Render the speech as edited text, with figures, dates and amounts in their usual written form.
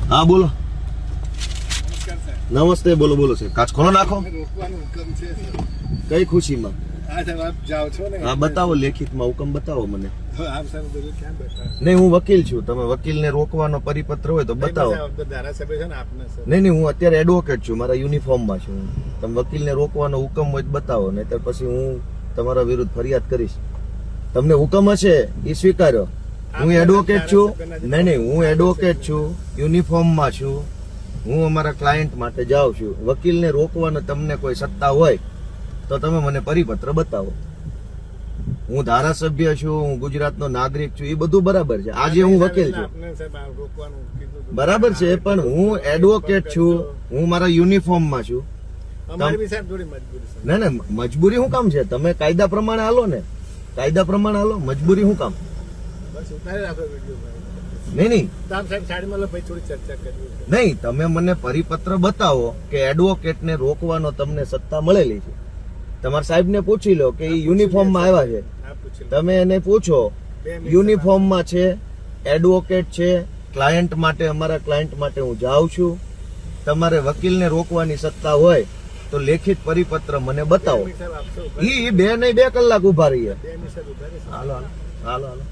હા બોલો. નમસ્તે. બોલો બોલો સાહેબ. કાચ ખોલો નાખો. કઈ ખુશીમાં? હા બતાવો, લેખિતમાં હુકમ બતાવો મને. નહીં, હું વકીલ છું. તમે વકીલને રોકવાનો પરિપત્ર હોય તો બતાવો. નહીં, હું અત્યારે એડવોકેટ છું, મારા યુનિફોર્મમાં છું. તમે વકીલને રોકવાનો હુકમ હોય તો બતાવો, નહીતર પછી હું તમારા વિરુદ્ધ ફરિયાદ કરીશ. તમને હુકમ હશે એ સ્વીકાર્યો. હું એડવોકેટ છું. નહીં, હું એડવોકેટ છું, યુનિફોર્મમાં છું. હું અમારા ક્લાયન્ટ માટે જાઉં છું. વકીલને રોકવાનો તમને કોઈ સત્તા હોય તો તમે મને પરિપત્ર બતાવો. હું ધારાસભ્ય છું, હું ગુજરાતનો નાગરિક છું, એ બધું બરાબર છે. આજે હું વકીલ છું, બરાબર છે, પણ હું એડવોકેટ છું, હું મારા યુનિફોર્મમાં છું. ના મજબૂરી શું કામ છે? તમે કાયદા પ્રમાણે હાલો ને, કાયદા પ્રમાણે હાલો. મજબૂરી શું કામ? નહીં, તમે મને પરિપત્ર બતાવો કે એડવોકેટને રોકવાનો તમને સત્તા મળેલી છે. તમારા સાહેબને પૂછી લો કે એ યુનિફોર્મમાં આવ્યા છે. તમે એને પૂછો, યુનિફોર્મમાં છે, એડવોકેટ છે, ક્લાયન્ટ માટે, અમારા ક્લાયન્ટ માટે હું જાઉં છું. તમારે વકીલને રોકવાની સત્તા હોય તો લેખિત પરિપત્ર મને બતાવો. ઈ 2 કલાક ઉભા રહીએ. હાલો હાલો હાલો હાલો.